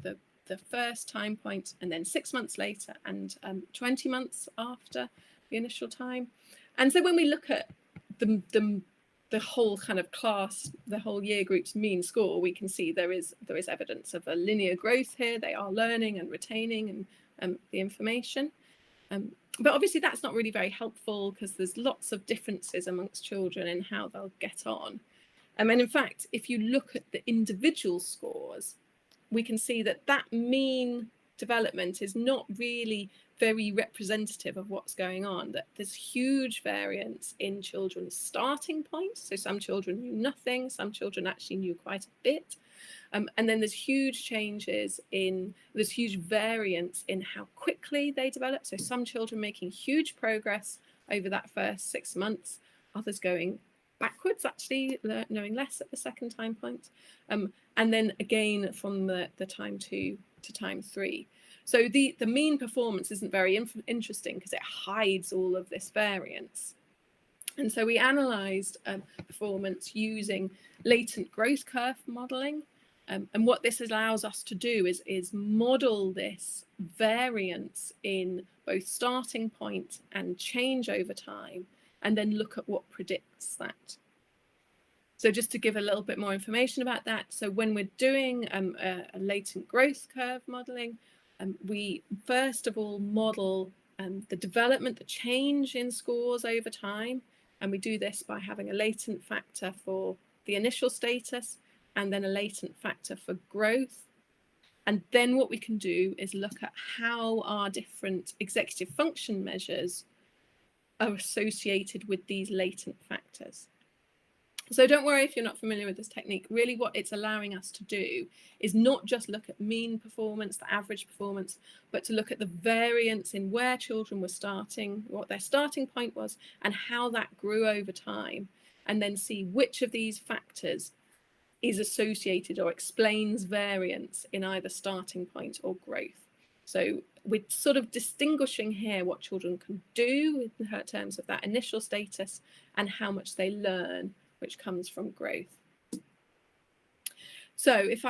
first time point, and then 6 months later, and 20 months after the initial time. And so when we look at the whole kind of class, the whole year group's mean score, we can see there is evidence of a linear growth here. They are learning and retaining and the information. But obviously that's not really very helpful, because there's lots of differences amongst children in how they'll get on. And in fact, if you look at the individual scores, we can see that mean development is not really very representative of what's going on, that there's huge variance in children's starting points. So some children knew nothing, some children actually knew quite a bit. And then there's huge variance in how quickly they develop. So some children making huge progress over that first 6 months, others going backwards, actually knowing less at the second time point. And then again from the time 2 to time 3. So the mean performance isn't very interesting because it hides all of this variance. And so we analysed performance using latent growth curve modelling. And what this allows us to do is model this variance in both starting point and change over time, and then look at what predicts that. So just to give a little bit more information about that, so when we're doing a latent growth curve modelling, we first of all model the development, the change in scores over time, and we do this by having a latent factor for the initial status and then a latent factor for growth. And then what we can do is look at how our different executive function measures are associated with these latent factors. So don't worry if you're not familiar with this technique. Really what it's allowing us to do is not just look at mean performance, the average performance, but to look at the variance in where children were starting, what their starting point was, and how that grew over time, and then see which of these factors is associated or explains variance in either starting point or growth. So we're sort of distinguishing here what children can do in terms of that initial status and how much they learn, which comes from growth. So if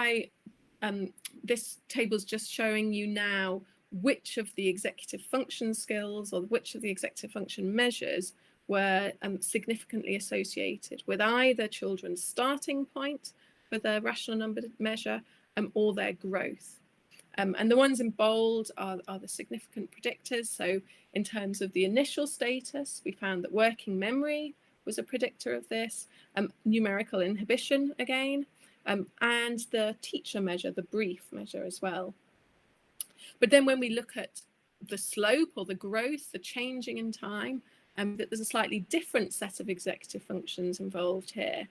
this table's just showing you now which of the executive function skills or which of the executive function measures were significantly associated with either children's starting point for the rational number measure or their growth. And the ones in bold are the significant predictors. So in terms of the initial status, we found that working memory was a predictor of this, numerical inhibition again, and the teacher measure, the brief measure as well. But then when we look at the slope or the growth, the changing in time, that there's a slightly different set of executive functions involved here.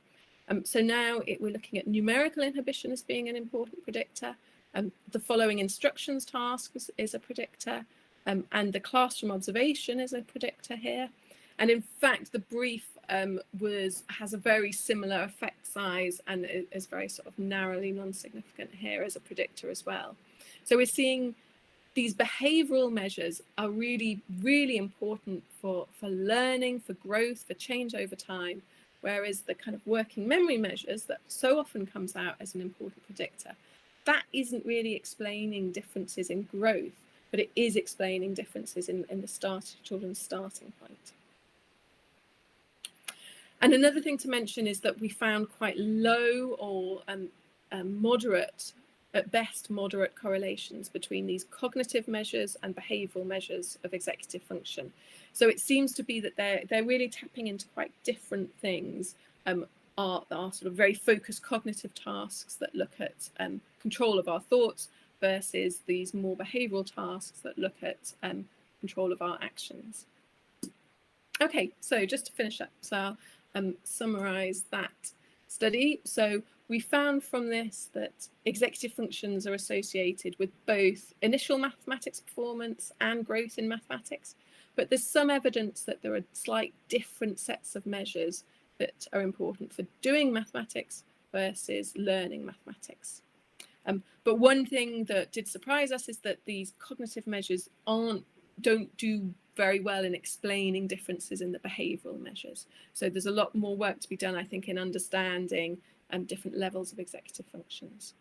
So now we're looking at numerical inhibition as being an important predictor. The following instructions task is a predictor, and the classroom observation is a predictor here. And in fact, the brief has a very similar effect size and is very sort of narrowly non-significant here as a predictor as well. So we're seeing these behavioural measures are really, really important for learning, for growth, for change over time, whereas the kind of working memory measures that so often comes out as an important predictor, that isn't really explaining differences in growth, but it is explaining differences in the children's starting point. And another thing to mention is that we found quite low or moderate, at best moderate correlations between these cognitive measures and behavioural measures of executive function. So it seems to be that they're really tapping into quite different things, are sort of very focused cognitive tasks that look at control of our thoughts versus these more behavioural tasks that look at control of our actions. Okay, so just to finish up, so I'll summarise that study. So we found from this that executive functions are associated with both initial mathematics performance and growth in mathematics, but there's some evidence that there are slight different sets of measures that are important for doing mathematics versus learning mathematics. But one thing that did surprise us is that these cognitive measures don't do very well in explaining differences in the behavioural measures. So there's a lot more work to be done, I think, in understanding different levels of executive functions.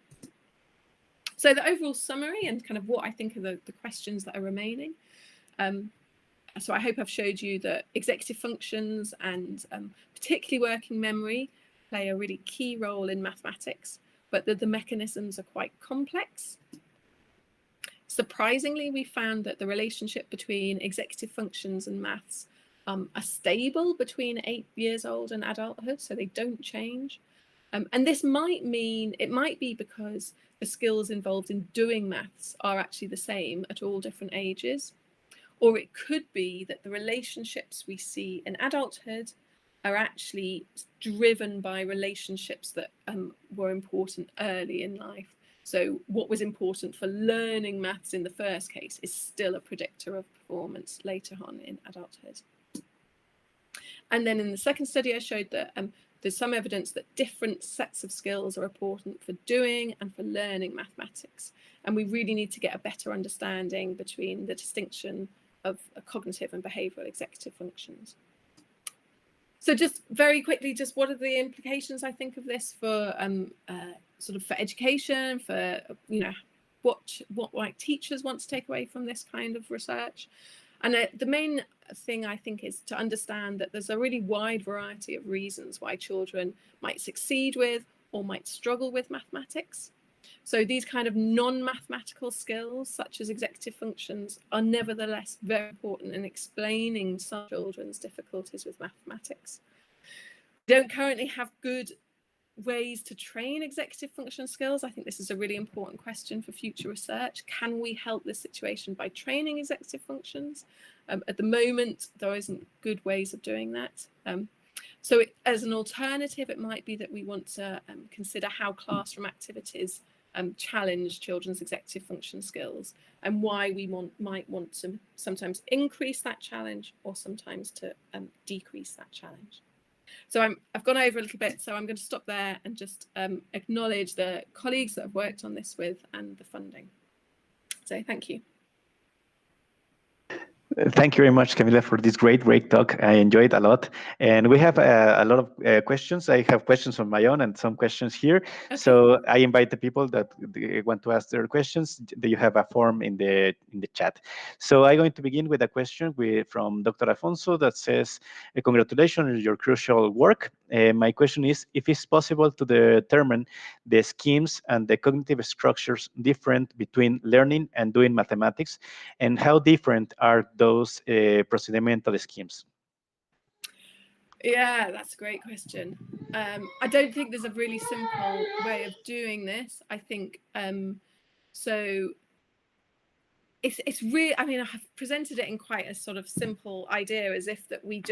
So the overall summary and kind of what I think are the questions that are remaining. So I hope I've showed you that executive functions and particularly working memory play a really key role in mathematics, but that the mechanisms are quite complex. Surprisingly, we found that the relationship between executive functions and maths are stable between 8 years old and adulthood, so they don't change. And this might mean, it might be because the skills involved in doing maths are actually the same at all different ages. Or it could be that the relationships we see in adulthood are actually driven by relationships that were important early in life. So what was important for learning maths in the first case is still a predictor of performance later on in adulthood. And then in the second study, I showed that there's some evidence that different sets of skills are important for doing and for learning mathematics. And we really need to get a better understanding between the distinction of cognitive and behavioural executive functions. So just very quickly, just what are the implications, I think, of this for sort of for education, for, you know, what like teachers want to take away from this kind of research? And the main thing, I think, is to understand that there's a really wide variety of reasons why children might succeed with or might struggle with mathematics. So these kind of non-mathematical skills, such as executive functions, are nevertheless very important in explaining some children's difficulties with mathematics. We don't currently have good ways to train executive function skills. I think this is a really important question for future research. Can we help this situation by training executive functions? At the moment, there isn't good ways of doing that. So as an alternative, it might be that we want to consider how classroom activities challenge children's executive function skills, and why we might want to sometimes increase that challenge or sometimes to decrease that challenge. So I've gone over a little bit, so I'm going to stop there and just acknowledge the colleagues that I've worked on this with and the funding. So thank you. Thank you very much, Camila, for this great talk. I enjoyed a lot. And we have a lot of questions. I have questions on my own and some questions here. Okay. So I invite the people that want to ask their questions. You have a form in the chat. So I'm going to begin with a question from Dr. Afonso that says, congratulations on your crucial work. My question is, if it's possible to determine the schemes and the cognitive structures different between learning and doing mathematics, and how different are those procedimental schemes? Yeah, that's a great question. I don't think there's a really simple way of doing this. I think so. It's really, I mean, I have presented it in quite a sort of simple idea, as if that we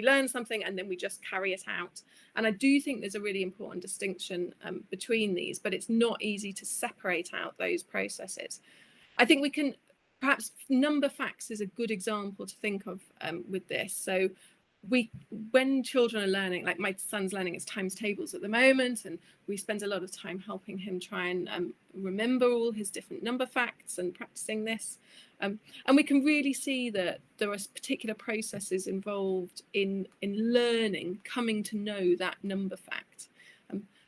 learn something and then we just carry it out. And I do think there's a really important distinction between these, but it's not easy to separate out those processes. I think we can, perhaps number facts is a good example to think of with this. So when children are learning, like my son's learning his times tables at the moment, and we spend a lot of time helping him try and remember all his different number facts and practicing this. And we can really see that there are particular processes involved in learning, coming to know that number fact.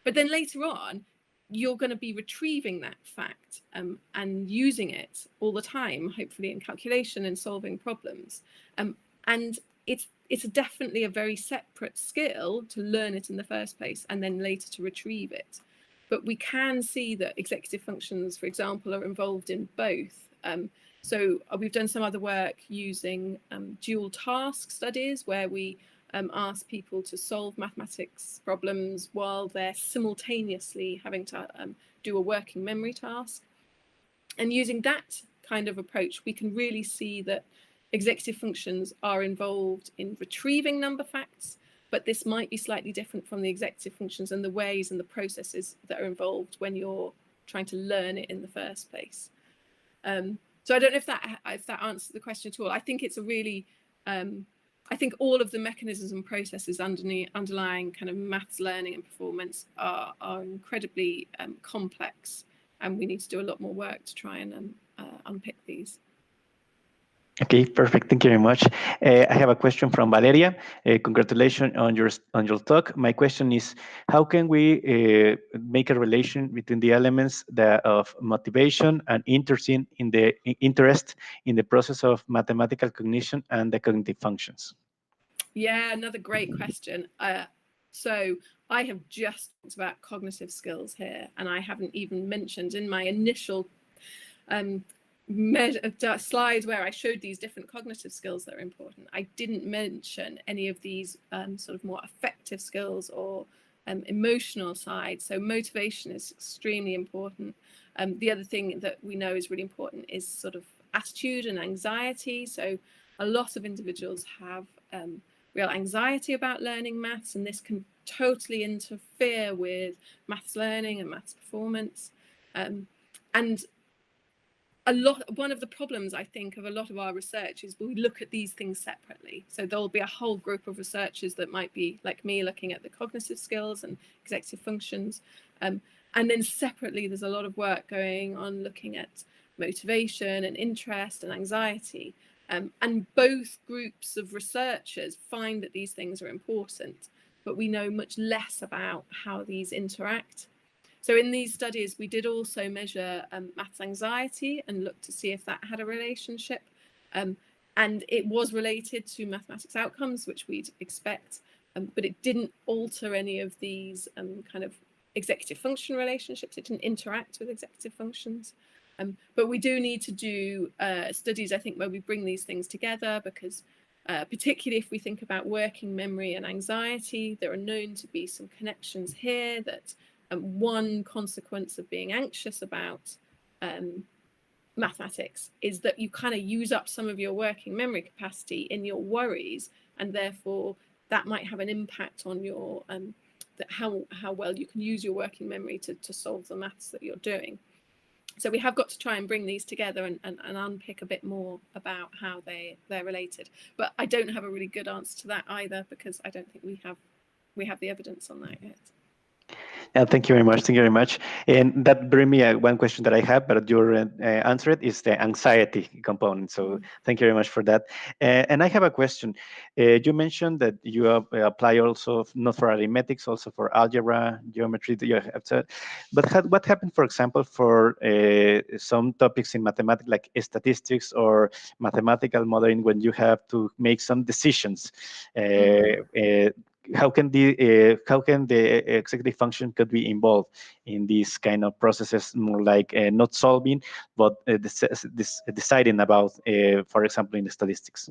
But then later on, you're going to be retrieving that fact and using it all the time, hopefully in calculation and solving problems. And it's definitely a very separate skill to learn it in the first place and then later to retrieve it. But we can see that executive functions, for example, are involved in both. So we've done some other work using dual task studies, where we ask people to solve mathematics problems while they're simultaneously having to do a working memory task. And using that kind of approach, we can really see that executive functions are involved in retrieving number facts, but this might be slightly different from the executive functions and the ways and the processes that are involved when you're trying to learn it in the first place. So I don't know if that answers the question at all. I think it's a really, I think all of the mechanisms and processes underlying kind of maths learning and performance are incredibly complex, and we need to do a lot more work to try and unpick these. Okay, perfect. Thank you very much. I have a question from Valeria. Congratulations on your talk. My question is, how can we make a relation between the elements of motivation and interest in the process of mathematical cognition and the cognitive functions? Yeah, another great question. So I have just talked about cognitive skills here, and I haven't even mentioned in my initial slide where I showed these different cognitive skills that are important. I didn't mention any of these sort of more affective skills or emotional side. So motivation is extremely important. The other thing that we know is really important is sort of attitude and anxiety. So a lot of individuals have real anxiety about learning maths, and this can totally interfere with maths learning and maths performance. And one of the problems, I think, of a lot of our research is we look at these things separately. So there'll be a whole group of researchers that might be like me, looking at the cognitive skills and executive functions. And then separately, there's a lot of work going on looking at motivation and interest and anxiety. And both groups of researchers find that these things are important, but we know much less about how these interact. So in these studies, we did also measure maths anxiety and look to see if that had a relationship. And it was related to mathematics outcomes, which we'd expect, but it didn't alter any of these kind of executive function relationships. It didn't interact with executive functions. But we do need to do studies, I think, where we bring these things together, because particularly if we think about working memory and anxiety, there are known to be some connections here that one consequence of being anxious about mathematics is that you kind of use up some of your working memory capacity in your worries, and therefore that might have an impact on your how well you can use your working memory to solve the maths that you're doing. So we have got to try and bring these together and unpick a bit more about how they're related. But I don't have a really good answer to that either, because I don't think we have the evidence on that yet. Yeah, thank you very much. Thank you very much. And that brings me one question that I have, but you answered is the anxiety component. So thank you very much for that. And I have a question. You mentioned that you apply also not for arithmetics, also for algebra, geometry. You have said, but what happened, for example, for some topics in mathematics like statistics or mathematical modeling, when you have to make some decisions? How can the executive function could be involved in these kind of processes, more like not solving, but deciding about, for example, in the statistics?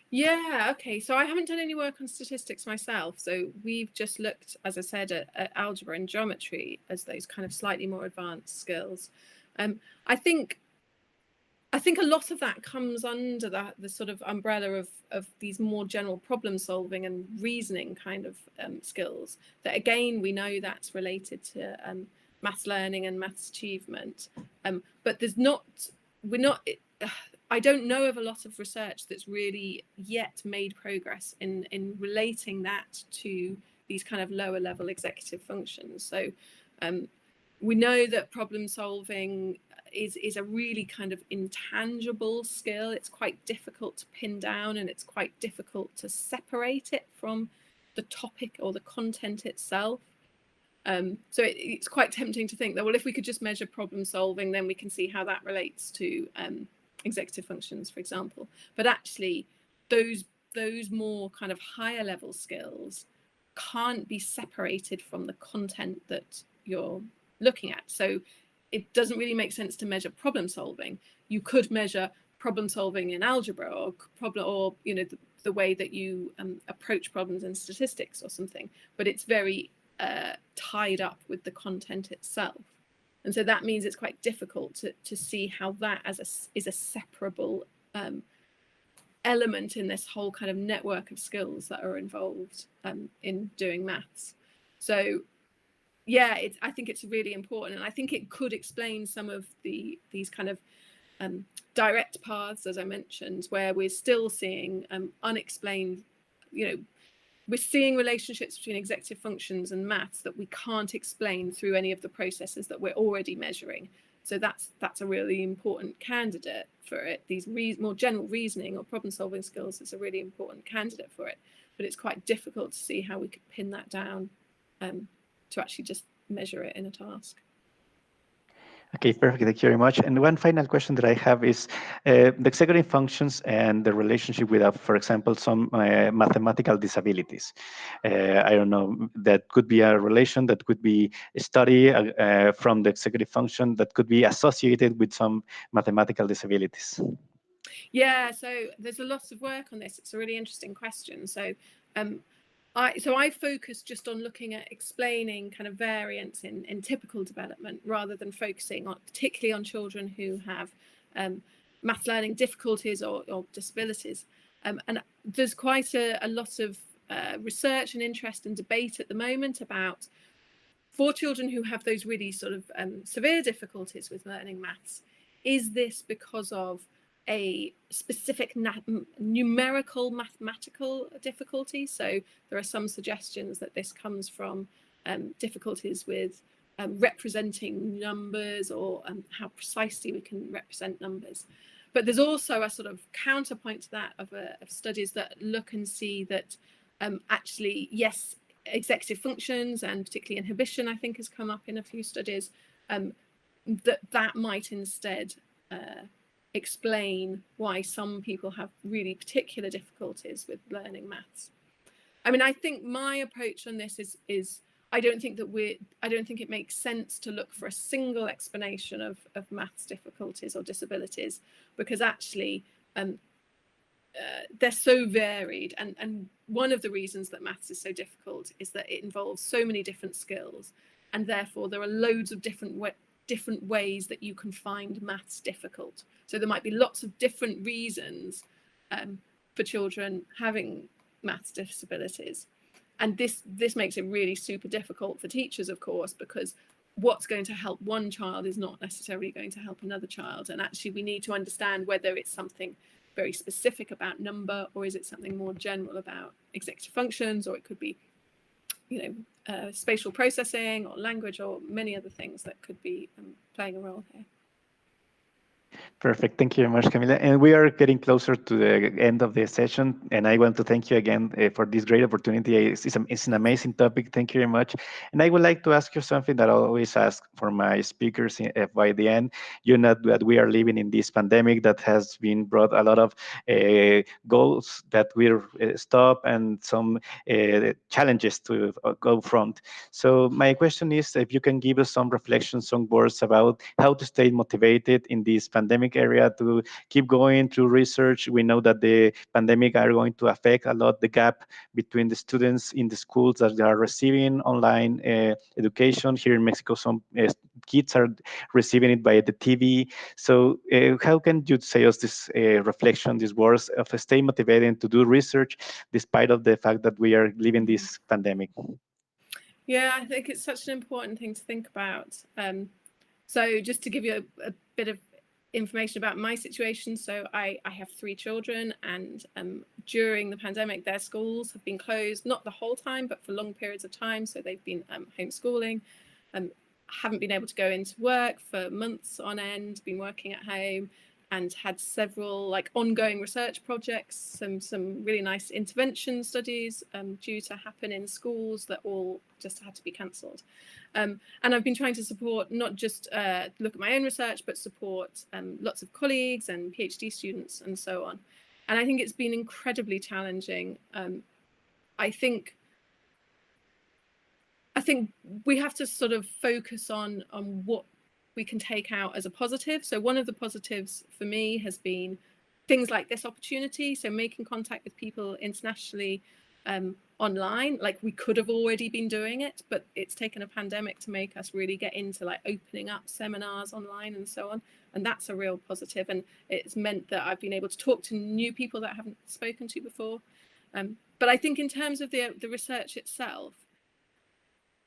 Yeah, okay. So I haven't done any work on statistics myself. So we've just looked, as I said, at algebra and geometry as those kind of slightly more advanced skills. I think a lot of that comes under the sort of umbrella of these more general problem solving and reasoning kind of skills, that again, we know that's related to maths learning and maths achievement. But I don't know of a lot of research that's really yet made progress in relating that to these kind of lower level executive functions. So we know that problem solving is a really kind of intangible skill. It's quite difficult to pin down, and it's quite difficult to separate it from the topic or the content itself. So it's quite tempting to think that, well, if we could just measure problem solving, then we can see how that relates to executive functions, for example. But actually, those more kind of higher level skills can't be separated from the content that you're looking at. So it doesn't really make sense to measure problem solving. You could measure problem solving in algebra, or the way that you approach problems in statistics or something, but it's very tied up with the content itself. And so that means it's quite difficult to see how that is a separable element in this whole kind of network of skills that are involved in doing maths. So yeah, I think it's really important, and I think it could explain some of these kind of direct paths, as I mentioned, where we're still seeing unexplained, we're seeing relationships between executive functions and maths that we can't explain through any of the processes that we're already measuring. So that's a really important candidate for it. These more general reasoning or problem solving skills is a really important candidate for it, but it's quite difficult to see how we could pin that down to actually just measure it in a task. Okay, perfect. Thank you very much. And one final question that I have is the executive functions and the relationship with, for example, some mathematical disabilities. I don't know, that could be a relation, that could be a study from the executive function that could be associated with some mathematical disabilities. Yeah, so there's a lot of work on this. It's a really interesting question. So I focus just on looking at explaining kind of variance in typical development, rather than focusing on particularly on children who have math learning difficulties or disabilities. And there's quite a lot of research and interest and debate at the moment about, for children who have those really sort of severe difficulties with learning maths, is this because of a specific numerical mathematical difficulty? So there are some suggestions that this comes from difficulties with representing numbers, or how precisely we can represent numbers. But there's also a sort of counterpoint to that of studies that look and see that actually, yes, executive functions and particularly inhibition, I think, has come up in a few studies, that might instead explain why some people have really particular difficulties with learning maths. I mean, I think my approach on this is I don't think it makes sense to look for a single explanation of maths difficulties or disabilities, because actually they're so varied, and one of the reasons that maths is so difficult is that it involves so many different skills, and therefore there are loads of different ways that you can find maths difficult. So there might be lots of different reasons for children having maths disabilities, and this makes it really super difficult for teachers, of course, because what's going to help one child is not necessarily going to help another child, and actually we need to understand whether it's something very specific about number, or is it something more general about executive functions, or it could be, spatial processing or language or many other things that could be playing a role here. Perfect. Thank you very much, Camila. And we are getting closer to the end of the session. And I want to thank you again for this great opportunity. It's an amazing topic. Thank you very much. And I would like to ask you something that I always ask for my speakers by the end. You know that we are living in this pandemic that has been brought a lot of goals that will stop, and some challenges to go front. So my question is, if you can give us some reflections, some words about how to stay motivated in this pandemic area, to keep going through research. We know that the pandemic are going to affect a lot the gap between the students in the schools that are receiving online education. Here in Mexico, some kids are receiving it by the TV. So how can you say us this reflection, these words of stay motivated to do research despite of the fact that we are living this pandemic? Yeah, I think it's such an important thing to think about. So just to give you a bit of information about my situation. So I have 3 children, and during the pandemic, their schools have been closed, not the whole time, but for long periods of time. So they've been homeschooling, haven't been able to go into work for months on end, been working at home, and had several ongoing research projects, some really nice intervention studies due to happen in schools that all just had to be cancelled. And I've been trying to support, not just look at my own research, but support lots of colleagues and PhD students and so on. And I think it's been incredibly challenging. I think we have to sort of focus on what we can take out as a positive. So one of the positives for me has been things like this opportunity. So making contact with people internationally online, we could have already been doing it, but it's taken a pandemic to make us really get into opening up seminars online and so on. And that's a real positive. And it's meant that I've been able to talk to new people that I haven't spoken to before. But I think in terms of the research itself,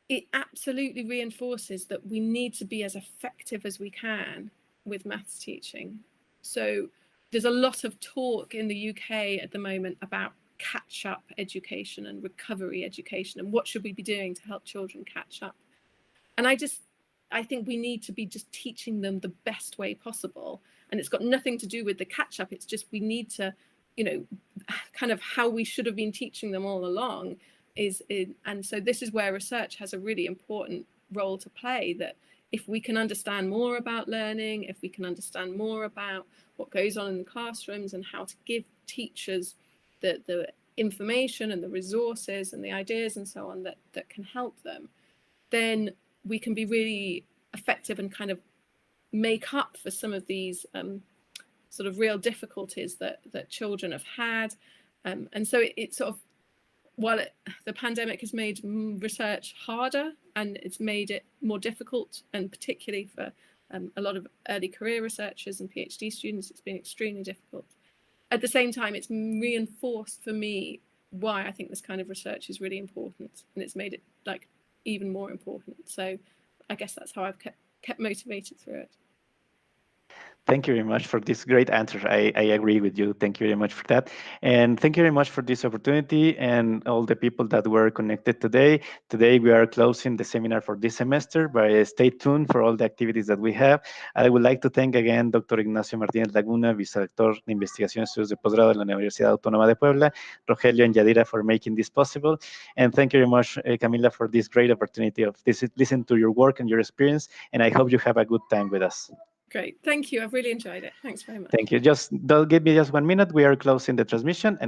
it absolutely reinforces that we need to be as effective as we can with maths teaching. So there's a lot of talk in the UK at the moment about catch-up education and recovery education, and what should we be doing to help children catch up. And I think we need to be just teaching them the best way possible. And it's got nothing to do with the catch-up. It's just we need to, kind of how we should have been teaching them all along. And so this is where research has a really important role to play, that if we can understand more about learning, if we can understand more about what goes on in the classrooms and how to give teachers the information and the resources and the ideas and so on that can help them, then we can be really effective and kind of make up for some of these sort of real difficulties that children have had. And so it sort of, while the pandemic has made research harder and it's made it more difficult, and particularly for a lot of early career researchers and PhD students, it's been extremely difficult. At the same time, it's reinforced for me why I think this kind of research is really important, and it's made it like even more important. So I guess that's how I've kept motivated through it. Thank you very much for this great answer. I agree with you. Thank you very much for that. And thank you very much for this opportunity and all the people that were connected today. Today, we are closing the seminar for this semester, but stay tuned for all the activities that we have. I would like to thank again Dr. Ignacio Martínez Laguna, Vicerrector de Investigación y Estudios de Posgrado de la Universidad Autónoma de Puebla, Rogelio and Yadira for making this possible. And thank you very much, Camila, for this great opportunity of listen to your work and your experience. And I hope you have a good time with us. Great. Thank you. I've really enjoyed it. Thanks very much. Thank you. Just give me just 1 minute. We are closing the transmission. And